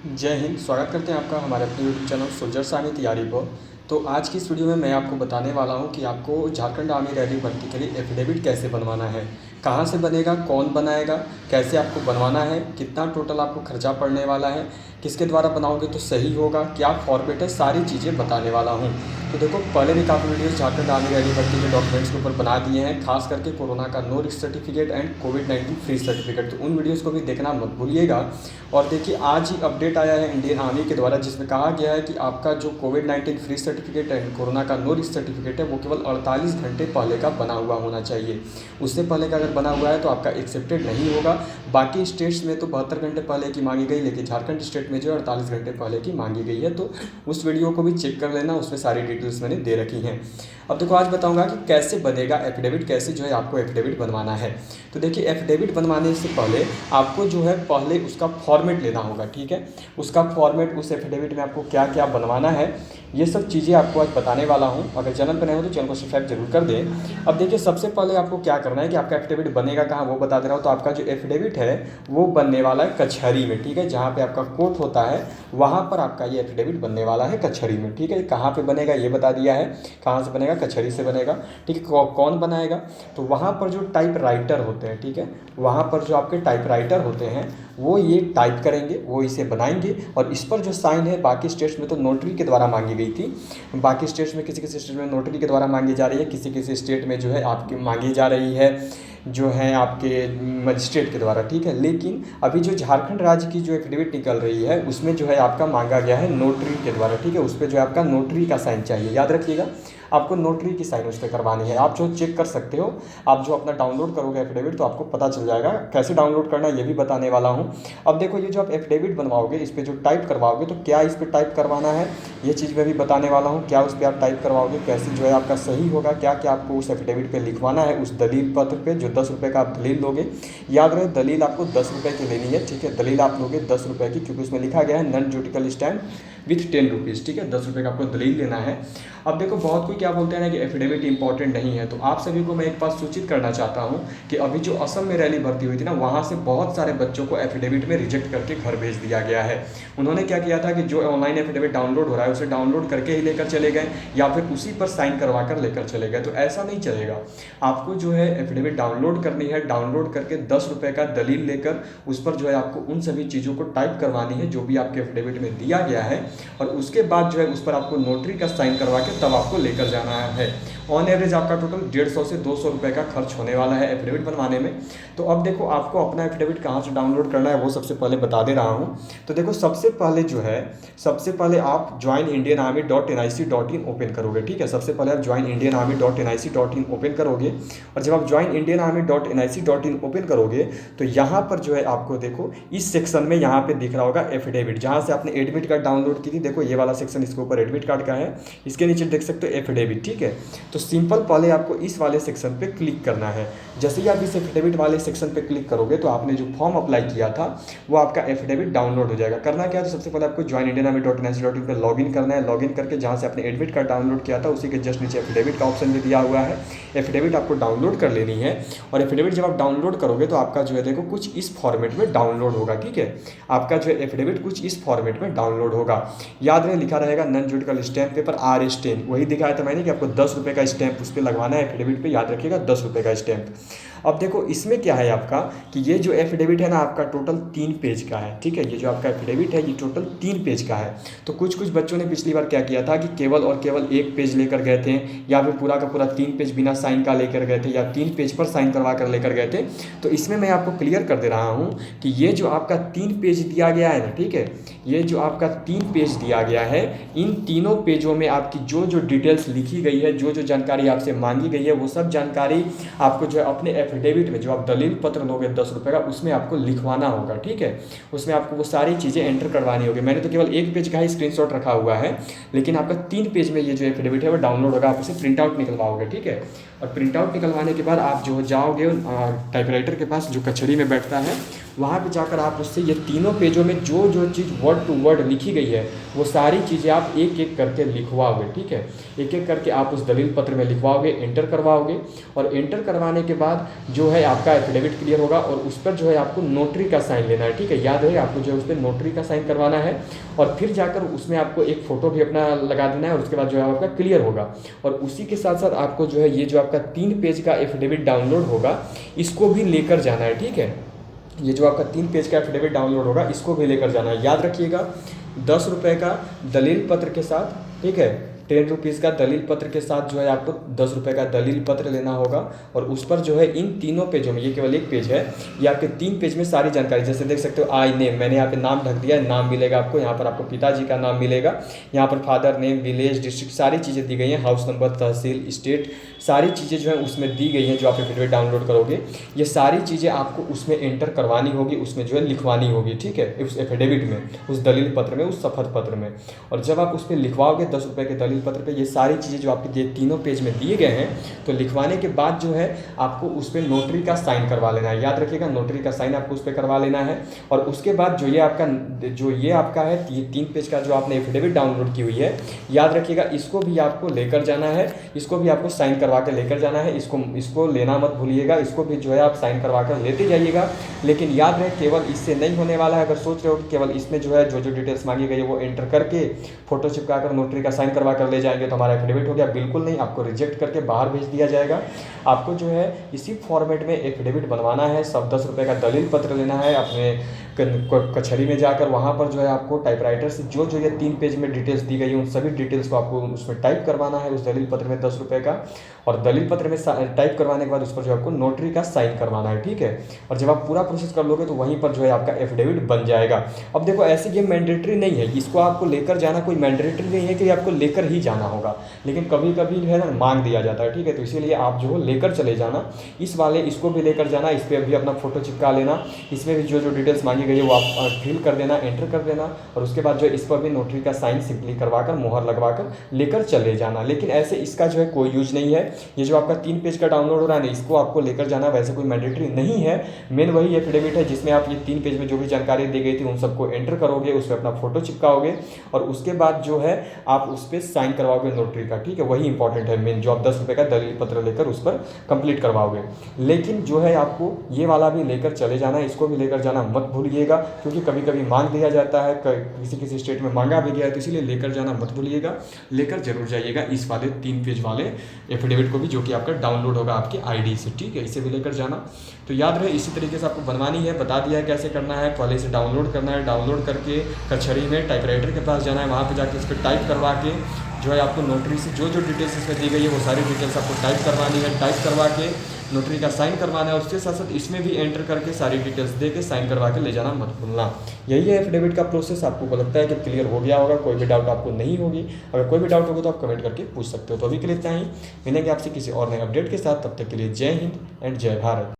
जय हिंद। स्वागत करते हैं आपका हमारे अपने यूट्यूब चैनल सोल्जर्स आर्मी तैयारी पर। तो आज की इस वीडियो में मैं आपको बताने वाला हूं कि आपको झारखंड आर्मी रैली भर्ती के लिए एफिडेविट कैसे बनवाना है, कहां से बनेगा, कौन बनाएगा, कैसे आपको बनवाना है, कितना टोटल आपको खर्चा पड़ने वाला है, किसके द्वारा बनाओगे तो सही होगा, क्या फॉर्मेट है, सारी चीज़ें बताने वाला हूँ। तो देखो, पहले भी काफ़ी वीडियोस झारखंड आर्मी रैली भर्ती के डॉक्यूमेंट्स के ऊपर बना दिए हैं, खास करके कोरोना का नो रिस्क सर्टिफिकेट एंड कोविड-19 फ्री सर्टिफिकेट। तो उन वीडियोस को भी देखना मत भूलिएगा। और देखिए, आज ही अपडेट आया है इंडियन आर्मी के द्वारा, जिसमें कहा गया है कि आपका जो कोविड-19 फ्री सर्टिफिकेट एंड कोरोना का नो रिस्क सर्टिफिकेट है वो केवल 48 घंटे पहले का बना हुआ होना चाहिए। उससे पहले का अगर बना हुआ है तो आपका एक्सेप्टेड नहीं होगा। बाकी स्टेट्स में तो 72 घंटे पहले की मांगी गई, लेकिन झारखंड स्टेट में जो 48 घंटे पहले की मांगी गई है। तो उस वीडियो को भी चेक कर लेना, उसमें सारी डिटेल्स मैंने दे रखी हैं। अब देखो, आज बताऊंगा कि कैसे बनेगा एफिडेविट, कैसे जो है आपको एफिडेविट बनवाना है। तो देखिए, एफिडेविट बनवाने से पहले आपको जो है पहले उसका फॉर्मेट लेना होगा, ठीक है। उसका फॉर्मेट, उस एफिडेविट में आपको क्या क्या बनवाना है, ये सब चीज़ें आपको आज बताने वाला हूँ। अगर चैनल पर नए हो तो चैनल को सब्सक्राइब जरूर कर दें। अब देखिए, सबसे पहले आपको क्या करना है कि आपका एफिडेविट बनेगा कहाँ, वो बता दे रहा हूँ। तो आपका जो एफिडेविट है वो बनने वाला है कचहरी में, ठीक है। जहाँ पे आपका कोर्ट होता है वहाँ पर आपका ये एफिडेविट बनने वाला है कचहरी में, ठीक है। कहाँ पे बनेगा ये बता दिया है, कहाँ से बनेगा, कचहरी से बनेगा, ठीक है। कौन बनाएगा, तो वहाँ पर जो टाइप राइटर होते हैं, ठीक है, वहाँ पर जो आपके टाइप राइटर होते हैं वो ये टाइप करेंगे, वो इसे बनाएंगे। और इस पर जो साइन है, बाकी स्टेट्स में तो नोटरी के द्वारा मांगी गई थी, बाकी स्टेट्स में किसी किसी स्टेट में नोटरी के द्वारा मांगी जा रही है, किसी किसी स्टेट में जो है आपकी मांगी जा रही है जो है आपके मजिस्ट्रेट के द्वारा, ठीक है। लेकिन अभी जो झारखंड राज्य की जो एफिडेविट निकल रही है उसमें जो है आपका मांगा गया है नोटरी के द्वारा, ठीक है। उस पर जो है आपका नोटरी का साइन चाहिए, याद रखिएगा, आपको नोटरी की साइन उस पर करवानी है। आप जो चेक कर सकते हो, आप जो अपना डाउनलोड करोगे एफिडेविट तो आपको पता चल जाएगा कैसे डाउनलोड करना है, ये भी बताने वाला हूँ। अब देखो, ये जो आप एफिडेविट बनवाओगे, इस पर जो टाइप करवाओगे तो क्या इस पर टाइप करवाना है, ये चीज़ मैं भी बताने वाला हूँ। क्या उस पर आप टाइप करवाओगे, कैसे जो है आपका सही होगा, क्या क्या आपको उस एफिडेविट पे लिखवाना है, उस दलील पत्र पे जो 10 रुपये का आप दलील लोगे। याद रहे, दलील आपको 10 रुपये की लेनी है, ठीक है। दलील आप लोगे 10 रुपये की, क्योंकि उसमें लिखा गया है नॉन ज्यूडिकल स्टैम्प विथ 10 रुपीज़, ठीक है। 10 रुपये का आपको दलील लेना है। अब देखो, बहुत कोई क्या बोलते हैं ना कि एफिडेविट इंपॉर्टेंट नहीं है, तो आप सभी को मैं एक बात सूचित करना चाहता हूँ कि अभी जो असम में रैली भर्ती हुई थी ना, वहाँ से बहुत सारे बच्चों को एफिडेविट में रिजेक्ट करके घर भेज दिया गया है। उन्होंने क्या किया था कि जो ऑनलाइन एफिडेविट डाउनलोड हो रहा है उसे डाउनलोड करके ही लेकर चले गए, या फिर उसी पर साइन करवा कर लेकर चले गए। तो ऐसा नहीं चलेगा। आपको जो है एफिडेविट डाउनलोड करनी है, डाउनलोड करके 10 रुपये का दलील लेकर उस पर जो है आपको उन सभी चीज़ों को टाइप करवानी है जो भी आपके एफिडेविट में दिया गया है, और उसके बाद जो है उस पर आपको नोटरी का साइन करवा के तब आपको लेकर जाना है। ऑन एवरेज आपका टोटल 150 से 200 रुपये का खर्च होने वाला है एफिडेविट बनवाने में। तो अब देखो, आपको अपना एफिडेविट कहाँ से डाउनलोड करना है वो सबसे पहले बता दे रहा हूँ। तो देखो, सबसे पहले जो है, सबसे पहले आप joinindianarmy.nic.in ओपन करोगे, ठीक है। सबसे पहले आप joinindianarmy.nic.in ओपन करोगे, और जब आप joinindianarmy.nic.in ओपन करोगे तो यहाँ पर जो है आपको देखो, इस सेक्शन में यहाँ पे दिख रहा होगा एफिडेविट, जहाँ से आपने एडमिट कार्ड डाउनलोड की थी। देखो, ये वाला सेक्शन, इसके ऊपर एडमिट कार्ड का है, इसके नीचे देख सकते हो एफिडेविट, ठीक है। तो सिंपल पहले आपको इस वाले सेक्शन पे क्लिक करना है। जैसे ही आप इस एफिडेविट वाले सेक्शन पे क्लिक करोगे तो आपने जो फॉर्म अप्लाई किया था वो आपका एफिडेविट डाउनलोड हो जाएगा। करना क्या है, तो सबसे पहले आपको joinindianarmy.nic.in पे लॉगिन करना है। लॉगिन करके जहाँ से आपने एडमिट कार्ड डाउनलोड किया था उसी के जस्ट नीचे एफिडेविट का ऑप्शन भी दिया हुआ है, एफिडेविट आपको डाउनलोड कर लेनी है। और एफिडेविट जब आप डाउनलोड करोगे तो आपका जो है देखो कुछ इस फॉर्मेट में डाउनलोड होगा, ठीक है। आपका जो है एफिडेविट कुछ इस फॉर्मेट में डाउनलोड होगा। याद रहे, लिखा रहेगा नॉन ज्यूडिकल स्टैम्प पेपर R10, वही दिखाया था मैंने कि आपको 10 रुपये का स्टैम्प उस पर लगवाना है एफिडेविट पे, याद रखिएगा 10 रुपये का स्टैम्प। अब देखो, इसमें क्या है आपका कि ये जो एफिडेविट है ना आपका टोटल 3 पेज का है, ठीक है। ये जो आपका एफिडेविट है ये टोटल 3 पेज का है। तो कुछ कुछ बच्चों ने पिछली बार क्या किया था कि केवल और केवल 1 पेज लेकर गए थे, या फिर पूरा का पूरा 3 पेज बिना साइन का लेकर गए थे, या 3 पेज पर साइन करवा कर लेकर गए थे। तो इसमें मैं आपको क्लियर कर दे रहा हूँ कि ये जो आपका 3 पेज दिया गया है ना, ठीक है, ये जो आपका 3 पेज दिया गया है, इन तीनों पेजों में आपकी जो जो डिटेल्स लिखी गई है, जो जो जानकारी आपसे मांगी गई है, वो सब जानकारी आपको जो है अपने एफिडेविट में, जो आप दलील पत्र लोगे 10 रुपये का, उसमें आपको लिखवाना होगा, ठीक है। उसमें आपको वो सारी चीज़ें एंटर करवानी होगी। मैंने तो केवल 1 पेज का ही स्क्रीनशॉट रखा हुआ है, लेकिन आपका 3 पेज में ये जो एफिडेविट है वो डाउनलोड होगा। आप उसे प्रिंट आउट निकलवाओगे, ठीक है। और प्रिंट आउट निकलवाने के बाद आप जो जाओगे टाइपराइटर के पास जो कचहरी में बैठता है, वहाँ पे जाकर आप उससे ये तीनों पेजों में जो जो चीज़ वर्ड टू वर्ड लिखी गई है वो सारी चीज़ें आप एक एक करके लिखवाओगे, ठीक है। एक एक करके आप उस दलील पत्र में लिखवाओगे, एंटर करवाओगे, और एंटर करवाने के बाद जो है आपका एफिडेविट क्लियर होगा और उस पर जो है आपको नोटरी का साइन लेना है, ठीक है। याद रहे आपको जो है उस पर नोटरी का साइन करवाना है और फिर जाकर उसमें आपको एक फ़ोटो भी अपना लगा देना है और उसके बाद जो है आपका क्लियर होगा। और उसी के साथ साथ आपको जो है ये जो आपका 3 पेज का एफिडेविट डाउनलोड होगा इसको भी लेकर जाना है, ठीक है। ये जो आपका 3 पेज का एफिडेविट डाउनलोड होगा इसको भी लेकर जाना है। याद रखिएगा 10 रुपये का दलील पत्र के साथ, ठीक है, 10 रुपीज़ का दलील पत्र के साथ जो है आपको 10 रुपये का दलील पत्र लेना होगा और उस पर जो है इन तीनों पेजों में, ये केवल एक पेज है, ये आपके 3 पेज में सारी जानकारी, जैसे देख सकते हो आई नेम, मैंने यहाँ पे नाम ढक दिया है, नाम मिलेगा आपको, यहाँ पर आपको पिताजी का नाम मिलेगा, यहाँ पर फादर नेम, विलेज, डिस्ट्रिक्ट, सारी चीज़ें दी गई हैं, हाउस नंबर, तहसील, स्टेट, सारी चीज़ें जो है उसमें दी गई हैं। जो आप एफिडेविट डाउनलोड करोगे ये सारी चीज़ें आपको उसमें एंटर करवानी होगी, उसमें जो है लिखवानी होगी, ठीक है, उस एफिडेविट में, उस दलील पत्र में, उस शपथ पत्र में। और जब आप उस पर लिखवाओगे 10 रुपये के दलील पत्र पे ये सारी चीज़ें जो आपके ये तीनों पेज में दिए गए हैं, तो लिखवाने के बाद जो है आपको उस पर नोटरी का साइन करवा लेना है। याद रखिएगा नोटरी का साइन आपको उस पर करवा लेना है और उसके बाद जो ये आपका है ये 3 पेज का जो आपने एफिडेविट डाउनलोड की हुई है, याद रखिएगा इसको भी आपको लेकर जाना है, इसको भी आपको साइन करवा के लेकर जाना है। इसको लेना मत भूलिएगा, इसको भी जो है आप साइन करवा कर लेते जाइएगा। लेकिन याद रहे केवल इससे नहीं होने वाला है। अगर सोच रहे हो कि केवल इसमें जो है जो डिटेल्स मांगी गई है वो एंटर करके फोटो चिपका कर नोटरी का साइन करवा कर ले जाएंगे तो हमारा एफिडेविट हो गया, बिल्कुल नहीं, आपको रिजेक्ट करके बाहर भेज दिया जाएगा। आपको जो है इसी फॉर्मेट में एफिडेविट बनवाना है। सब 10 रुपये का दलील पत्र लेना है, अपने कचहरी में जाकर वहाँ पर जो है आपको टाइपराइटर से जो ये 3 पेज में डिटेल्स दी गई हैं उन सभी डिटेल्स को आपको उसमें टाइप करवाना है उस दलील पत्र में 10 रुपये का, और दलील पत्र में टाइप करवाने के बाद उस पर जो आपको नोटरी का साइन करवाना है, ठीक है। और जब आप पूरा प्रोसेस कर लोगे तो वहीं पर जो है आपका एफिडेविट बन जाएगा। अब देखो ऐसे ये मैंडेटरी नहीं है, इसको आपको लेकर जाना कोई मैंडेटरी नहीं है कि आपको लेकर ही जाना होगा, लेकिन कभी कभी जो है ना मांग दिया जाता है, ठीक है। तो इसीलिए आप जो है लेकर चले जाना, इसको भी लेकर जाना, इस पर भी अपना फोटो चिपका लेना, इसमें भी जो डिटेल्स मांगी गई है वो आप फिल कर देना, एंटर कर देना, और उसके बाद जो इस पर भी नोटरी का साइन सिंपली करवाकर मोहर लगवाकर लेकर चले जाना। लेकिन ऐसे इसका जो है कोई यूज नहीं है। ये जो आपका 3 पेज का डाउनलोड हो रहा है ना, इसको आपको लेकर जाना वैसे कोई मैंडेटरी नहीं है। मेन वही एफिडेविट है जिसमें आप ये 3 पेज में जो भी जानकारी दी गई थी उन सबको एंटर करोगे, उस पर अपना फोटो चिपकाओगे और उसके बाद जो है आप उस पर साइन करवाओगे नोटरी का, ठीक है। वही इंपॉर्टेंट है मेन, जो आप 10 रुपये का दलील पत्र लेकर उस पर कंप्लीट करवाओगे। लेकिन जो है आपको ये वाला भी लेकर चले जाना है, इसको भी लेकर जाना मत भूलिएगा, क्योंकि कभी कभी मांग दिया जाता है, किसी स्टेट में मांगा भी गया है, तो इसीलिए लेकर जाना मत भूलिएगा, लेकर जरूर जाइएगा इस वाले 3 पेज वाले एफिडेविट को भी, जो कि आपका डाउनलोड होगा आपकी आईडी से, ठीक है। इसे भी लेकर जाना। तो याद रहे इसी तरीके से आपको बनवानी है, बता दिया है कैसे करना है। पहले इसे डाउनलोड करना है, डाउनलोड करके कचहरी में टाइपराइटर के पास जाना है, वहाँ पर जाके इस पर टाइप करवा के जो है आपको नोटरी से जो डिटेल्स इसमें दी गई है वो सारी डिटेल्स आपको टाइप करवानी है, टाइप करवा के नोटरी का साइन करवाना है। उसके साथ साथ इसमें भी एंटर करके सारी डिटेल्स दे के साइन करवा के ले जाना मत भूलना। यही है एफिडेविट का प्रोसेस। आपको लगता है कि क्लियर हो गया होगा, कोई भी डाउट आपको नहीं होगी। अगर कोई भी डाउट होगा तो आप कमेंट करके पूछ सकते हो। तो अभी के लिए इतना ही, मिलेंगे आपसे किसी और नए अपडेट के साथ, तब तक के लिए जय हिंद एंड जय भारत।